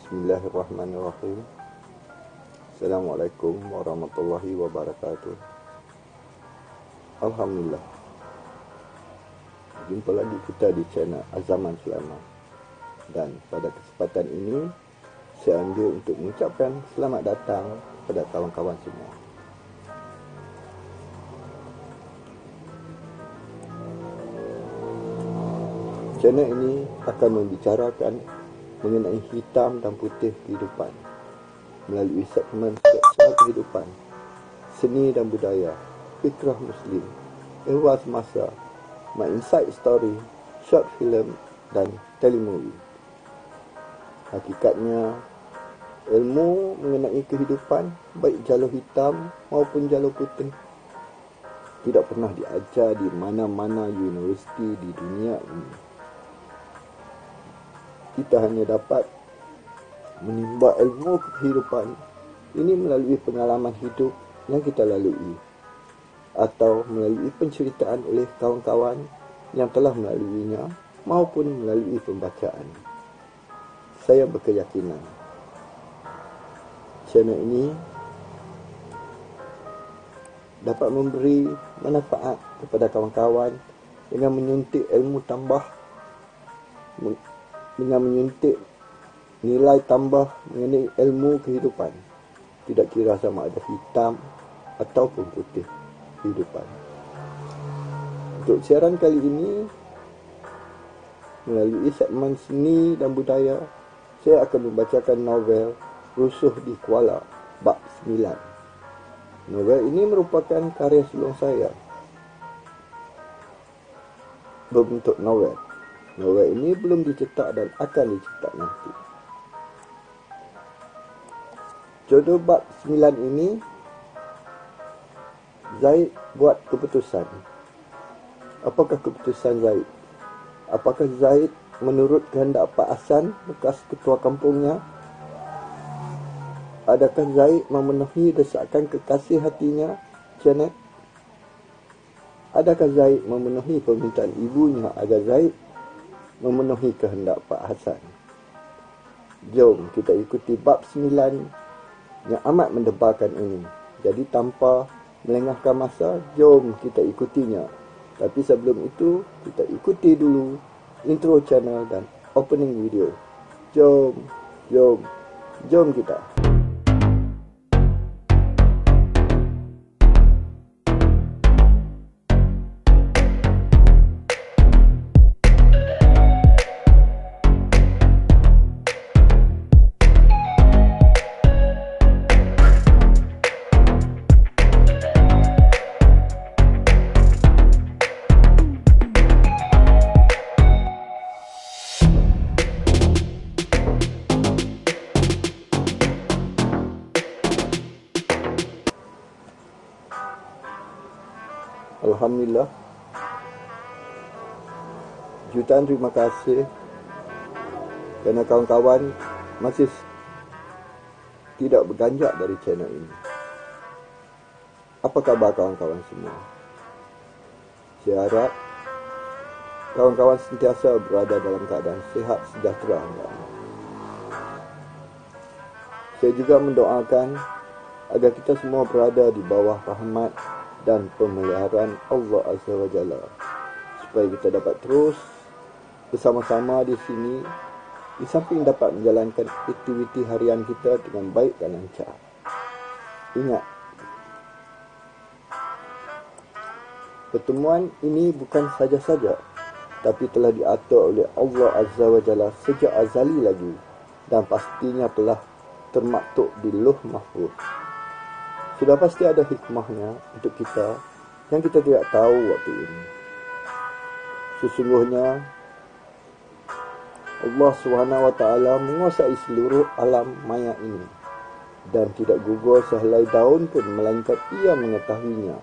Bismillahirrahmanirrahim. Assalamualaikum warahmatullahi wabarakatuh. Alhamdulillah, jumpa lagi kita di channel Azaman Sulaiman. Dan pada kesempatan ini saya ambil untuk mengucapkan selamat datang kepada kawan-kawan semua. Channel ini akan membicarakan mengenai hitam dan putih kehidupan melalui segmen seksual kehidupan, seni dan budaya, fikrah Muslim, ehwal semasa, my inside story, short film dan telemovie. Hakikatnya, ilmu mengenai kehidupan, baik jalur hitam maupun jalur putih, tidak pernah diajar di mana-mana universiti di dunia ini. Kita hanya dapat menimba ilmu kehidupan ini melalui pengalaman hidup yang kita lalui, atau melalui penceritaan oleh kawan-kawan yang telah melaluinya, maupun melalui pembacaan. Saya berkeyakinan channel ini dapat memberi manfaat kepada kawan-kawan dengan menyuntik ilmu tambah, dengan menyuntik nilai tambah mengenai ilmu kehidupan, tidak kira sama ada hitam ataupun putih kehidupan. Untuk siaran kali ini, melalui segmen seni dan budaya, saya akan membacakan novel Rusuh di Kuala Bab 9. Novel ini merupakan karya sulung saya berbentuk novel. Novel ini belum dicetak dan akan dicetak nanti. Jodoh bab 9 ini, Zaid buat keputusan. Apakah keputusan Zaid? Apakah Zaid menurut kehendak Pak Hasan, bekas ketua kampungnya? Adakah Zaid memenuhi desakan kekasih hatinya, Janet? Adakah Zaid memenuhi permintaan ibunya agar Zaid memenuhi kehendak Pak Hasan? Jom kita ikuti bab 9 yang amat mendebarkan ini. Jadi tanpa melengahkan masa, jom kita ikutinya. Tapi sebelum itu, kita ikuti dulu intro channel dan opening video. Jom kita. Alhamdulillah, jutaan terima kasih kerana kawan-kawan masih tidak berganjak dari channel ini. Apa khabar kawan-kawan semua? Saya harap kawan-kawan sentiasa berada dalam keadaan sihat sejahtera. Saya juga mendoakan agar kita semua berada di bawah rahmat dan pemeliharaan Allah Azza wa Jalla, supaya kita dapat terus bersama-sama di sini, di samping dapat menjalankan aktiviti harian kita dengan baik dan lancar. Ingat, pertemuan ini bukan saja-saja, tapi telah diatur oleh Allah Azza wa Jalla sejak azali lagi, dan pastinya telah termaktub di Lauh Mahfuz. Sudah pasti ada hikmahnya untuk kita yang kita tidak tahu waktu ini. Sesungguhnya Allah SWT menguasai seluruh alam maya ini dan tidak gugur sehelai daun pun melainkan ia mengetahuinya.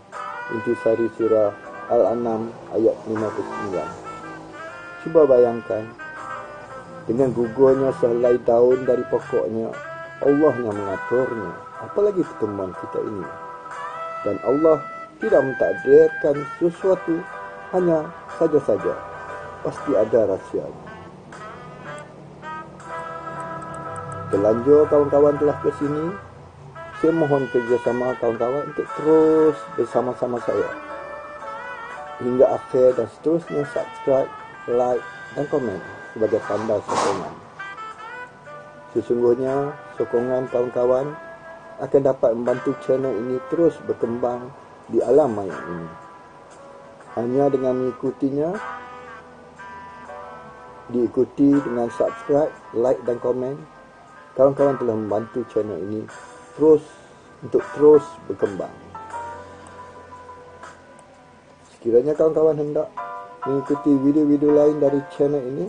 Intisari surah Al-An'am ayat 59. Cuba bayangkan, dengan gugurnya sehelai daun dari pokoknya, Allah yang mengaturnya. Apalagi pertemuan kita ini. Dan Allah tidak mentakdirkan sesuatu hanya saja-saja. Pasti ada rahsianya. Terlanjur kawan-kawan telah ke sini, saya mohon kerjasama kawan-kawan untuk terus bersama-sama saya hingga akhir dan seterusnya subscribe, like dan komen sebagai tanda sokongan. Sesungguhnya sokongan kawan-kawan akan dapat membantu channel ini terus berkembang di alam maya ini. Hanya dengan mengikutinya, diikuti dengan subscribe, like dan komen, kawan-kawan telah membantu channel ini terus berkembang. Sekiranya kawan-kawan hendak mengikuti video-video lain dari channel ini,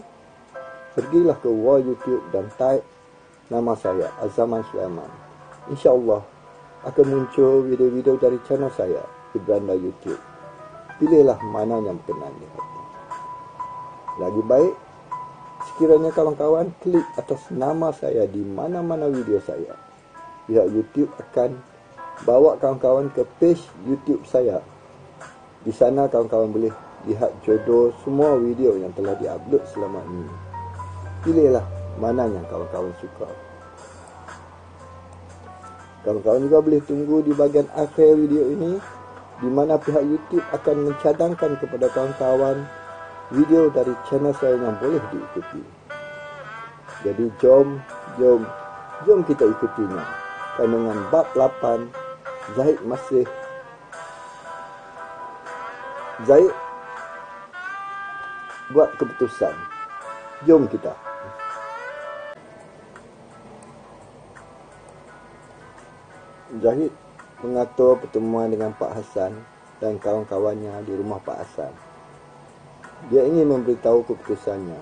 pergilah ke wall YouTube dan type nama saya, Azaman Sulaiman. InsyaAllah akan muncul video-video dari channel saya di beranda YouTube. Pilihlah mana yang berkenan di hati. Lagi baik, sekiranya kawan-kawan klik atas nama saya di mana-mana video saya, pihak YouTube akan bawa kawan-kawan ke page YouTube saya. Di sana kawan-kawan boleh lihat jodoh semua video yang telah diupload selama ini. Pilihlah mana yang kawan-kawan suka. Kawan-kawan juga boleh tunggu di bahagian akhir video ini, di mana pihak YouTube akan mencadangkan kepada kawan-kawan video dari channel saya yang boleh diikuti. Jadi jom kita ikutinya. Kandungan bab 8, Zaid buat keputusan. Jom kita. Zahid mengatur pertemuan dengan Pak Hassan dan kawan-kawannya di rumah Pak Hassan. Dia ingin memberitahu keputusannya.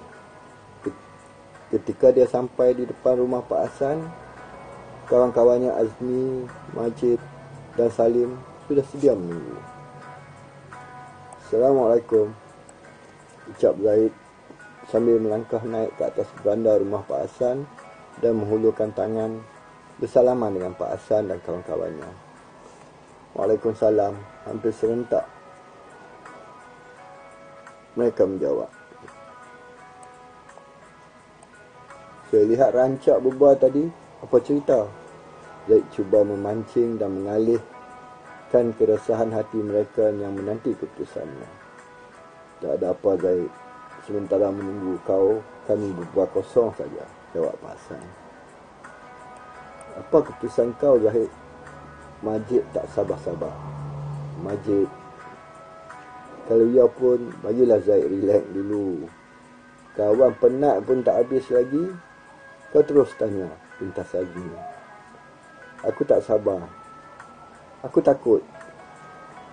Ketika dia sampai di depan rumah Pak Hassan, kawan-kawannya Azmi, Majid dan Salim sudah sedia menunggu. Assalamualaikum, ucap Zaid sambil melangkah naik ke atas beranda rumah Pak Hassan dan menghulurkan tangan bersalaman dengan Pak Hassan dan kawan-kawannya. Waalaikumsalam, hampir serentak mereka menjawab. Saya lihat rancak berbual tadi, apa cerita? Zaid cuba memancing dan mengalihkan keresahan hati mereka yang menanti keputusannya. Tak ada apa Zaid, sementara menunggu kau, kami berbual kosong saja, jawab Pak Hassan. Apa keputusan kau Zahid? Majid tak sabar-sabar. Majid, kalau ya pun, bagilah Zaid relax dulu. Kawan penat pun tak habis lagi, kau terus tanya, pintas lagi. Aku tak sabar. Aku takut.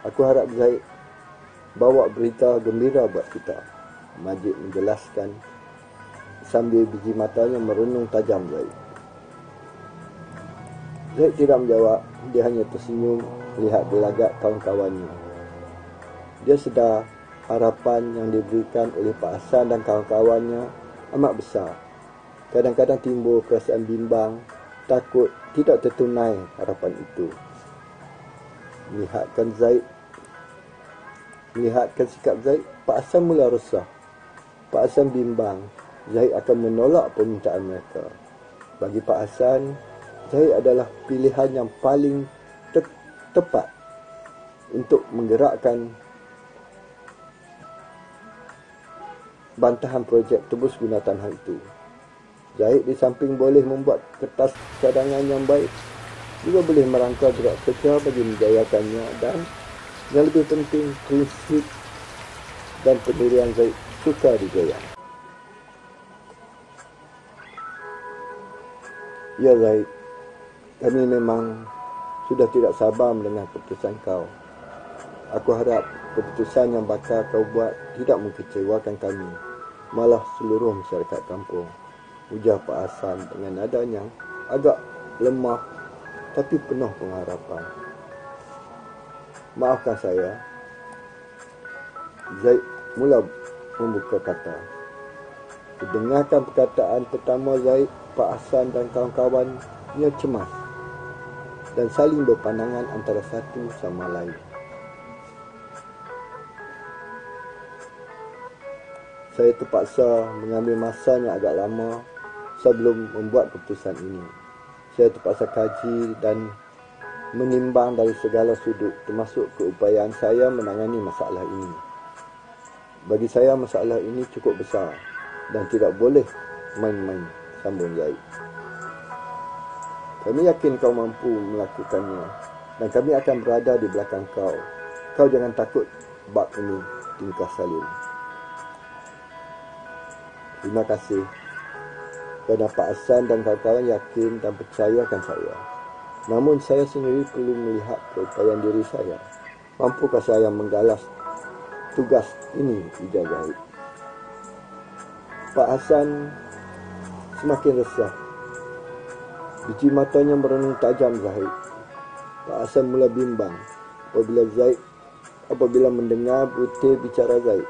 Aku harap Zaid bawa berita gembira buat kita. Majid menjelaskan sambil biji matanya merenung tajam Zaid. Zaid tidak menjawab, dia hanya tersenyum melihat gelagat kawan-kawannya. Dia sedar harapan yang diberikan oleh Pak Hassan dan kawan-kawannya amat besar. Kadang-kadang timbul perasaan bimbang, takut tidak tertunai harapan itu. Melihatkan sikap Zaid, Pak Hassan mula resah. Pak Hassan bimbang Zaid akan menolak permintaan mereka. Bagi Pak Hassan, Zaid adalah pilihan yang paling tepat untuk menggerakkan bantahan projek tebus guna tanah itu. Zaid di samping boleh membuat kertas cadangan yang baik, juga boleh merangka gerak kerja bagi menjayakannya, dan yang lebih penting, prinsip dan pendirian Zaid suka digoyang. Ya Zaid, kami memang sudah tidak sabar mendengar keputusan kau. Aku harap keputusan yang bakal kau buat tidak mengecewakan kami, malah seluruh masyarakat kampung, ujar Pak Hassan dengan nada yang agak lemah tapi penuh pengharapan. Maafkan saya. Zaid mula membuka kata. Mendengarkan perkataan pertama Zaid, Pak Hassan dan kawan-kawannya cemas dan saling berpandangan antara satu sama lain. Saya terpaksa mengambil masa yang agak lama sebelum membuat keputusan ini. Saya terpaksa kaji dan menimbang dari segala sudut, termasuk keupayaan saya menangani masalah ini. Bagi saya masalah ini cukup besar dan tidak boleh main-main, sambung Zaid. Kami yakin kau mampu melakukannya dan kami akan berada di belakang kau. Kau jangan takut bab ini, tingkah Salim. Terima kasih kerana Pak Hasan dan kawan-kawan yakin dan percayakan saya. Namun saya sendiri perlu melihat keupayaan diri saya. Mampukah saya menggalas tugas ini, ujar Zahid. Pak Hasan semakin resah. Biji matanya merenung tajam Zahid. Pak Hasan mula bimbang apabila mendengar butir bicara Zaid.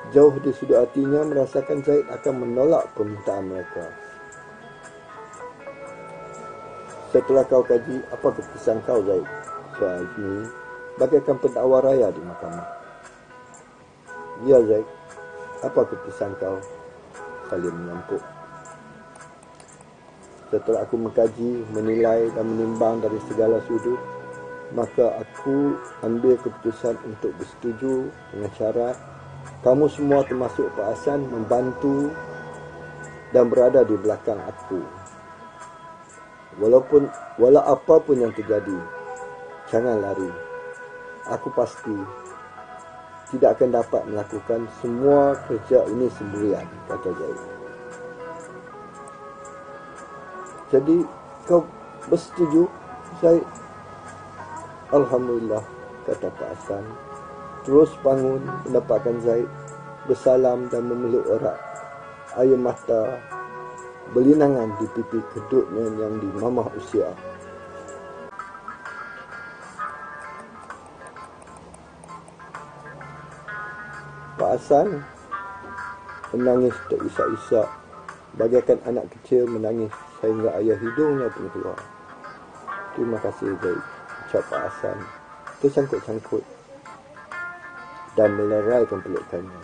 Jauh di sudut hatinya merasakan Zaid akan menolak permintaan mereka. Setelah kau kaji, apa keputusan kau Zaid? Soal ini bagaikan pendakwa raya di mahkamah. Ya Zaid, apa keputusan kau? Salim menyampuk. Setelah aku mengkaji, menilai dan menimbang dari segala sudut, maka aku ambil keputusan untuk bersetuju dengan syarat kamu semua termasuk Pak Hasan membantu dan berada di belakang aku. Walau apa pun yang terjadi, jangan lari. Aku pasti tidak akan dapat melakukan semua kerja ini sendirian, kata Zaid. Jadi kau bersetuju, Zaid? Alhamdulillah, kata Pak Hasan. Terus bangun mendapatkan Zaid bersalam dan memeluk erat. Air mata berlinangan di pipi kedutnya yang dimamah usia. Pak Hasan menangis terisak-isak, bagaikan anak kecil menangis sehingga air hidungnya pun keluar. Terima kasih Zaid, ucap Pak Hasan tersangkut-sangkut dan meleraikan pelukannya.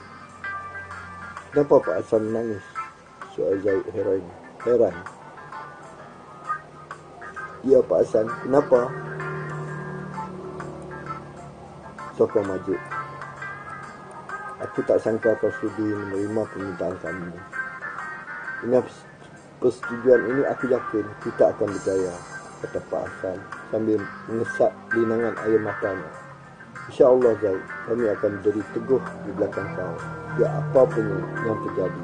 Kenapa Pak Hasan menangis? Soal Zaid heran. Ya Pak Hasan, kenapa? Sokong Majid. Aku tak sangka kau sudi menerima permintaan kami. Dengan persetujuan ini aku yakin kita akan berjaya, kata Pak Hasan sambil mengesap linangan air matanya. InsyaAllah Zaid, kami akan berdiri teguh di belakang kau. Ya apapun yang terjadi,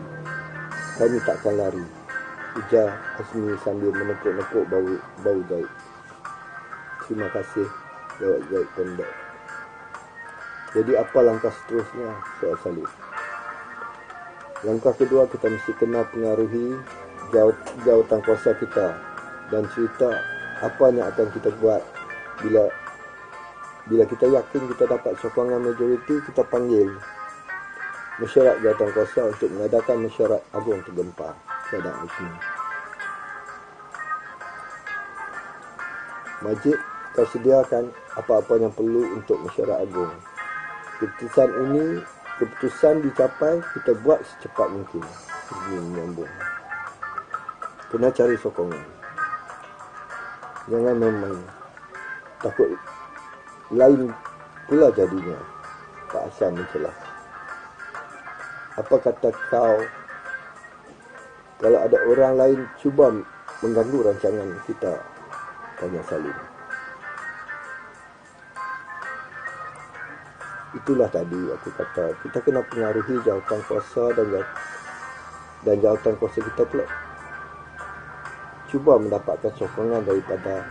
kami takkan lari, ujar Hasmi sambil menepuk-nepuk bau Zaid. Terima kasih, jawab Zaid pendek. Jadi apa langkah seterusnya? Soal Salim. Langkah kedua, kita mesti kena pengaruhi jawatan kuasa kita dan cerita apa yang akan kita buat. Bila kita yakin kita dapat sokongan majoriti, kita panggil mesyuarat jawatan kuasa untuk mengadakan mesyuarat agung tergempar. Sadar Ismi. Majid, kau sediakan apa-apa yang perlu untuk mesyuarat agung. Keputusan dicapai, kita buat secepat mungkin. Ini menyambung. Kena cari sokongan. Jangan main-main. Takut lain pula jadinya. Pak Hasan mencelah. Apa kata kau kalau ada orang lain cuba mengganggu rancangan kita? Tanya Salim. Itulah tadi aku kata, kita kena pengaruhi jawatan kuasa dan jawatan kuasa kita pula. Cuba mendapatkan sokongan daripada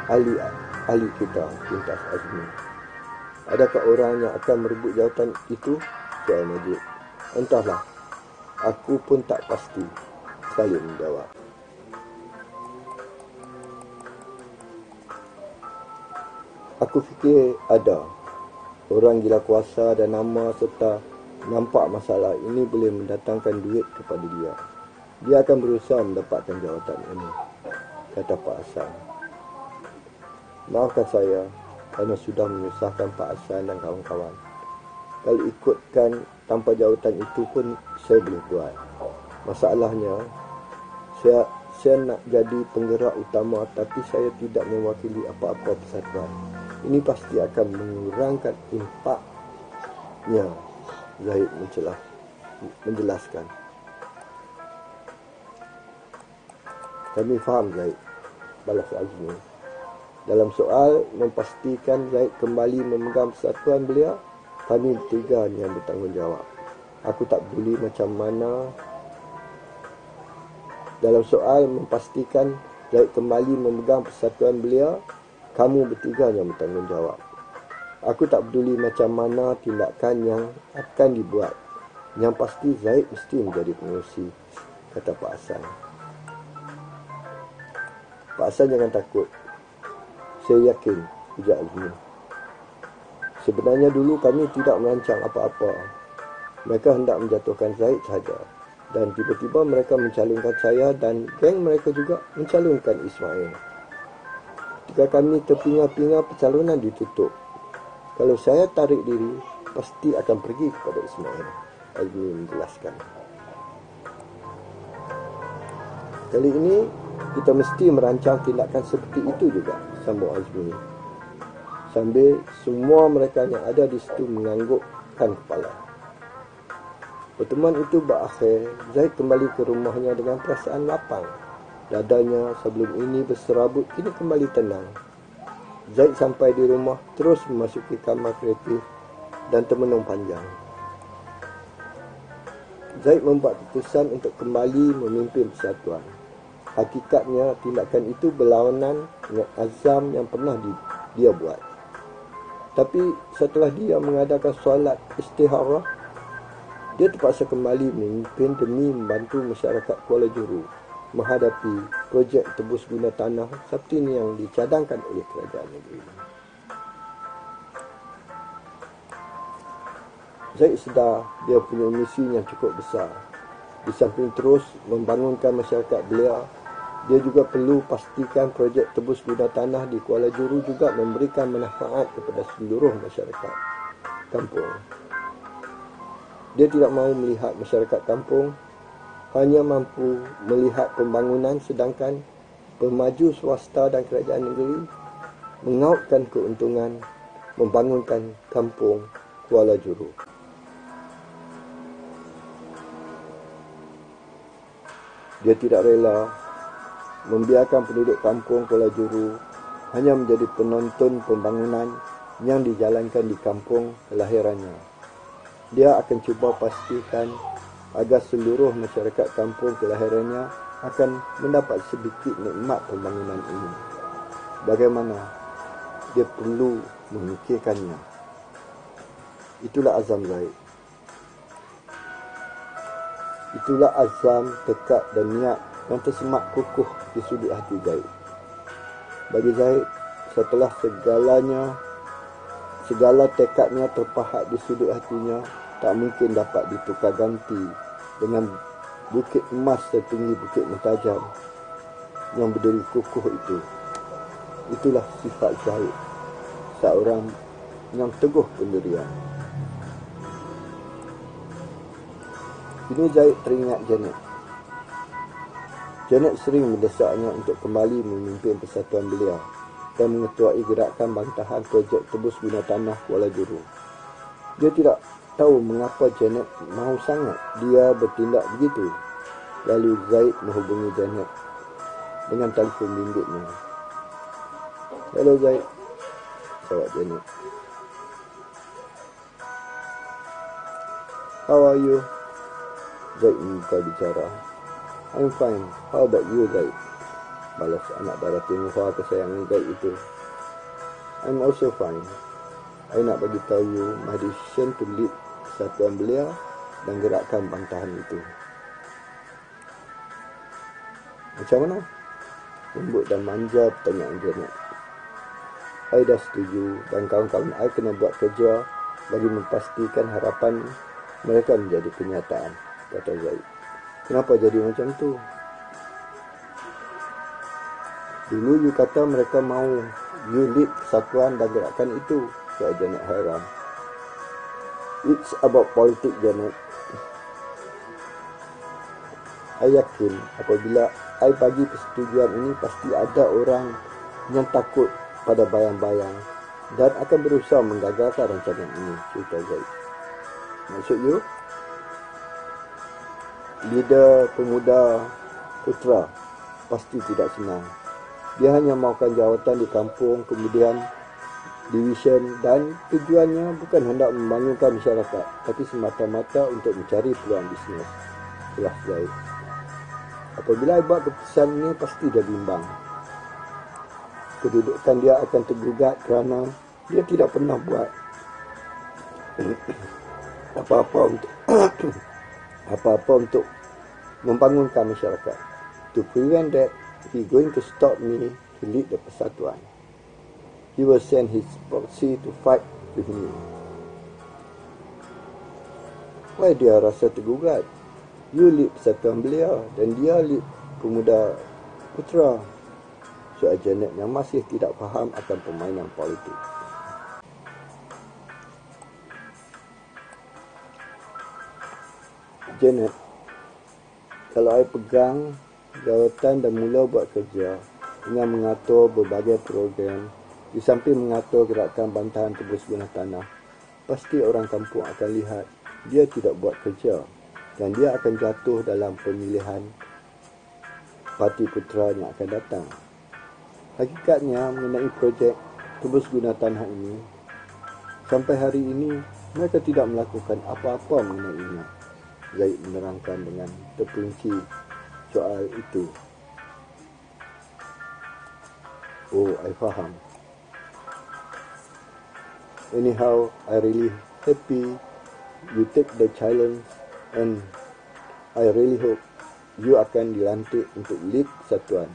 ahli kita, Pintas Azmi. Adakah orang yang akan merebut jawatan itu? Soal Majid. Entahlah, aku pun tak pasti, Salim menjawab. Aku fikir ada orang gila kuasa dan nama serta nampak masalah ini boleh mendatangkan duit kepada dia. Dia akan berusaha mendapatkan jawatan ini, kata Pak Hasan. Maafkan saya kerana sudah menyusahkan Pak Hasan dan kawan-kawan. Kalau ikutkan tanpa jawatan itu pun saya boleh buat. Masalahnya, Saya nak jadi penggerak utama, tapi saya tidak mewakili apa-apa persatuan. Ini pasti akan mengurangkan impaknya, Zahid menjelaskan. Kami faham, Zahid, balas Azmi. Dalam soal memastikan Zahid kembali memegang persatuan beliau, kami bertiga yang bertanggungjawab. Aku tak peduli macam mana. Dalam soal memastikan Zahid kembali memegang persatuan beliau, kamu bertiga yang bertanggungjawab. Aku tak peduli macam mana tindakan yang akan dibuat. Yang pasti Zahid mesti menjadi pengerusi, kata Pak Hassan. Pak Hassan, jangan takut. Saya yakin, ujar Azmi. Sebenarnya dulu kami tidak merancang apa-apa. Mereka hendak menjatuhkan Zahid sahaja. Dan tiba-tiba mereka mencalonkan saya dan geng mereka juga mencalonkan Ismail. Ketika kami terpinga-pinga, pencalonan ditutup. Kalau saya tarik diri, pasti akan pergi kepada Ismail, Azmi menjelaskan. Kali ini kita mesti merancang tindakan seperti itu juga, sambung Azmi. Sambil semua mereka yang ada di situ menganggukkan kepala. Pertemuan itu berakhir, Zahid kembali ke rumahnya dengan perasaan lapang. Dadanya sebelum ini berserabut kini kembali tenang. Zahid sampai di rumah, terus memasuki kamar kreatif dan termenung panjang. Zahid membuat keputusan untuk kembali memimpin persatuan. Hakikatnya tindakan itu berlawanan dengan azam yang pernah dia buat. Tapi setelah dia mengadakan solat istikharah, dia terpaksa kembali memimpin demi membantu masyarakat Kuala Juru menghadapi projek tebus guna tanah seperti ini yang dicadangkan oleh kerajaan negeri. Zahid sedar dia punya misi yang cukup besar. Di samping terus membangunkan masyarakat belia, dia juga perlu pastikan projek tebus guna tanah di Kuala Juru juga memberikan manfaat kepada seluruh masyarakat kampung. Dia tidak mahu melihat masyarakat kampung hanya mampu melihat pembangunan, sedangkan pemaju swasta dan kerajaan negeri mengautkan keuntungan membangunkan kampung Kuala Juru. Dia tidak rela membiarkan penduduk kampung Kuala Juru hanya menjadi penonton pembangunan yang dijalankan di kampung kelahirannya. Dia akan cuba pastikan agar seluruh masyarakat kampung kelahirannya akan mendapat sedikit nikmat pembangunan ini. Bagaimana? Dia perlu memikirkannya. Itulah azam Zahid. Itulah azam, tekad dan niat yang tersemat kukuh di sudut hati Zahid. Bagi Zahid, setelah segala tekadnya terpahat di sudut hatinya, tak mungkin dapat ditukar ganti dengan bukit emas setinggi bukit Mentajam yang berdiri kukuh itu. Itulah sifat Zahid, seorang yang teguh pendirian. Kini Zahid teringat Janet. Janet sering mendesaknya untuk kembali memimpin persatuan belia dan mengetuai gerakan bantahan projek tebus guna tanah Kuala Juru. Dia tidak tahu mengapa Janet mahu sangat dia bertindak begitu. Lalu Zahid menghubungi Janet dengan telefon bimbitnya. "Hello Zahid," jawab Janet. "How are you?" Zahid membuka bicara. "I'm fine. How about you, Zahid?" balas anak dara Tionghoa kesayangan Zahid itu. "I'm also fine. I nak bagi tahu you my decision to lead persatuan belia dan gerakan bantahan itu." "Macam mana?" lembut dan manja pertanyaan Janet. "I dah setuju dan kawan-kawan I kena buat kerja bagi memastikan harapan mereka menjadi kenyataan," kata Zahid. "Kenapa jadi macam tu?" "Dulu you kata mereka mahu you lead persatuan dan gerakan itu," kata Janet heran. "It's about politics, Janet. I yakin apabila I bagi persetujuan ini, pasti ada orang yang takut pada bayang-bayang dan akan berusaha menggagalkan rancangan ini, cerita Zaid. Maksud you, leader pemuda Putra pasti tidak senang. Dia hanya mahukan jawatan di kampung, kemudian division, dan tujuannya bukan hendak membangunkan masyarakat, tapi semata-mata untuk mencari peluang bisnes. Telah Zaid. Apabila I buat keputusan ini, pasti dia bimbang. Kedudukan dia akan tergugat kerana dia tidak pernah buat apa-apa untuk apa-apa untuk membangunkan masyarakat. To prevent that, he going to stop me to lead the persatuan. He will send his proxy to fight with me. Why dia rasa tergugat? You lead persatuan belia dan dia lead pemuda Putra. Soal Janet yang masih tidak faham akan permainan politik. Janet, kalau I pegang jawatan dan mula buat kerja dengan mengatur berbagai program, di samping mengatur gerakan bantahan tebus guna tanah, pasti orang kampung akan lihat dia tidak buat kerja dan dia akan jatuh dalam pemilihan Parti Putra yang akan datang. Hakikatnya mengenai projek tebus guna tanah ini, sampai hari ini mereka tidak melakukan apa-apa mengenainya. Zaid menerangkan dengan terperinci soal itu. Oh, I faham. Anyhow, I really happy you take the challenge and I really hope you akan dilantik untuk lead persatuan.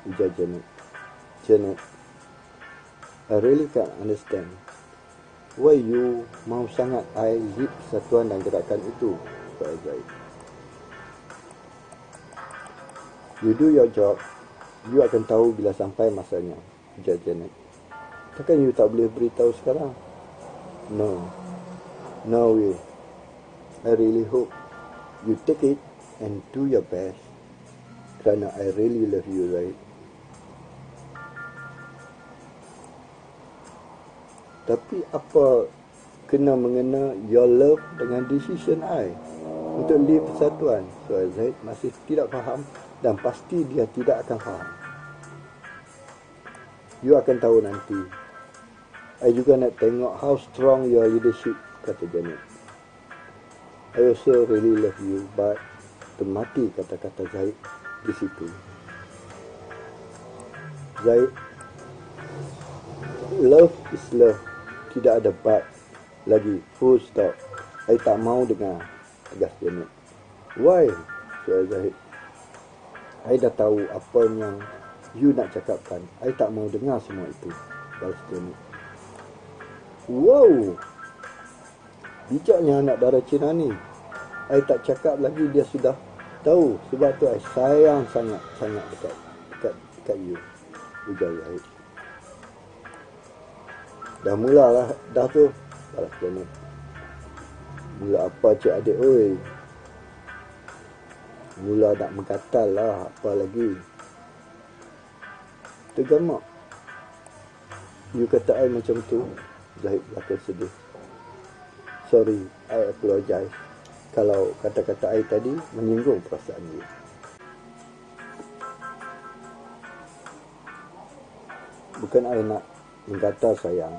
Ujar Janet. Janet, I really can't understand why you mau sangat I lead persatuan dan gerakan itu, Pak Zaid. You do your job, you akan tahu bila sampai masanya, ujar Janet. Takkan you tak boleh beritahu sekarang? No way. I really hope you take it and do your best, kerana I really love you, right? Tapi apa kena mengena your love dengan decision I untuk lead persatuan? So Zaid masih tidak faham dan pasti dia tidak akan faham. You akan tahu nanti. I juga nak tengok how strong your leadership, kata Janet. I also really love you, but termati kata-kata Zaid di situ. Zaid, love is love. Tidak ada but lagi, full stop. I tak mau dengar, tegas Janet. Why? Soal Zahid. I dah tahu apa yang you nak cakapkan. I tak mau dengar semua itu, balas Janet. Wow, bijaknya anak darah Cina ni. I tak cakap lagi dia sudah tahu. Sebab tu I sayang sangat dekat you, ujar Zahid. Dah mulalah dah tu, balas Janet. Mula apa cik adik oi? Mula nak mengkatal lah, apa lagi? Tergamak. You kata I macam tu? Zahid belakang sedih. Sorry, I apologize kalau kata-kata I tadi menyinggung perasaan you. Bukan I nak menggatal sayang,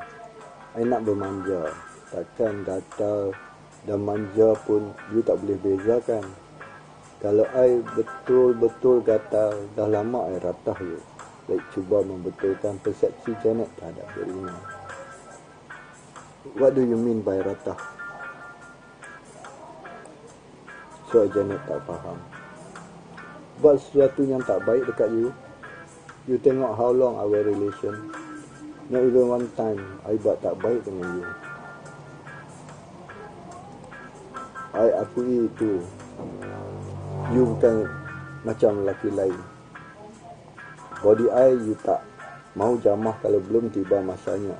I nak bermanja. Takkan gatal dan manja pun you tak boleh bezakan. Kalau I betul-betul gatal, dah lama I ratah you. Baik cuba membetulkan persepsi Janet terhadap dirinya. What do you mean by ratah? So Janet tak faham. Buat sesuatu yang tak baik dekat you. You tengok how long our relation. Not even one time I buat tak baik dengan you. I akui itu. You bukan macam lelaki lain. Body I you tak mau jamah kalau belum tiba masanya.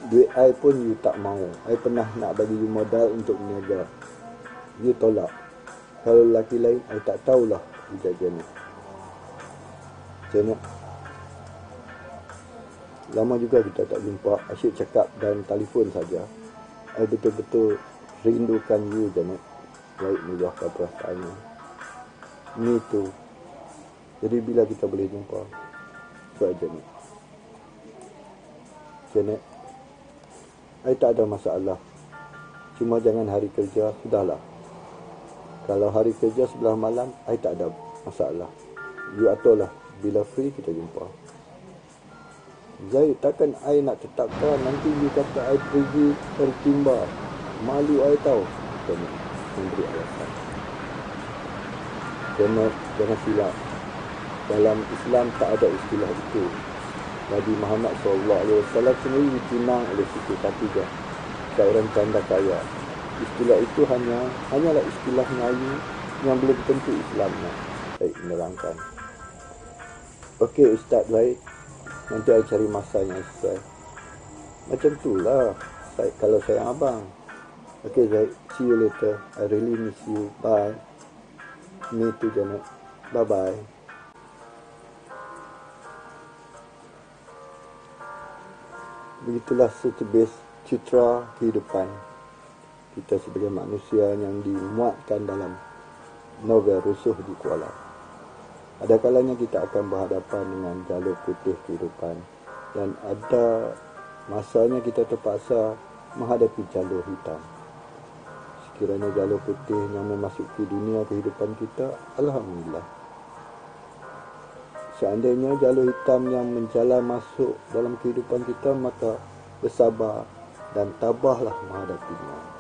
Duit I pun you tak mau. I pernah nak bagi you modal untuk berniaga. You tolak. Kalau lelaki lain, I tak tahulah kejadian ni. Macam mana? Lama juga kita tak jumpa. Asyik cakap dan telefon saja. I betul-betul rindukan you, Janet. Baik meluahkan perasaannya. Ni tu. Jadi bila kita boleh jumpa? Itu aja ni. Janet, I tak ada masalah. Cuma jangan hari kerja, sudahlah. Kalau hari kerja sebelah malam, I tak ada masalah. You aturlah. Bila free, kita jumpa. Zaid, takkan I nak tetapkan. Nanti you kata I pergi tertimba. Malu I tahu. Janet memberi alasan. Janet, jangan silap. Dalam Islam tak ada istilah itu. Nabi Muhammad SAW sendiri ditunang oleh Siti Khadijah, seorang janda kaya. Istilah itu hanyalah istilah Melayu yang belum tentu Islamnya. Baik menerangkan. Okey Ustaz, baik. Nanti saya cari masa yang sesuai. Macam itulah kalau sayang abang. Okey Zaid, see you later. I really miss you. Bye. Me too, Janet. Bye-bye. Begitulah setebis citra kehidupan kita sebagai manusia yang dimuatkan dalam novel Rusuh di Kuala. Ada kalanya kita akan berhadapan dengan jalur putih kehidupan, dan ada masanya kita terpaksa menghadapi jalur hitam. Sekiranya jalur putih yang memasuki dunia kehidupan kita, alhamdulillah. Seandainya jalur hitam yang menjalar masuk dalam kehidupan kita, maka bersabar dan tabahlah menghadapinya.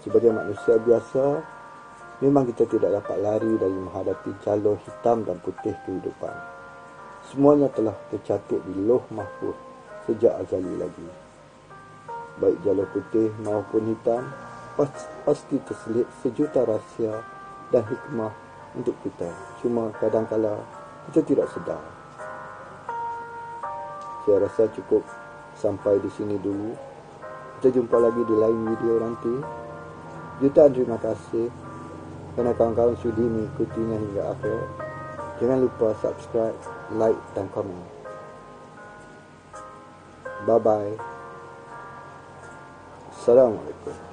Sebagai manusia biasa, memang kita tidak dapat lari dari menghadapi jalur hitam dan putih kehidupan. Semuanya telah tercatat di Lauh Mahfuz sejak azali lagi. Baik jalur putih maupun hitam, pasti terselit sejuta rahsia dan hikmah untuk kita. Cuma kadang-kala kita tidak sedar. Saya rasa cukup sampai di sini dulu. Kita jumpa lagi di lain video nanti. Jutaan terima kasih kerana kawan-kawan sudi mengikutinya hingga akhir. Jangan lupa subscribe, like dan komen. Bye-bye. Assalamualaikum.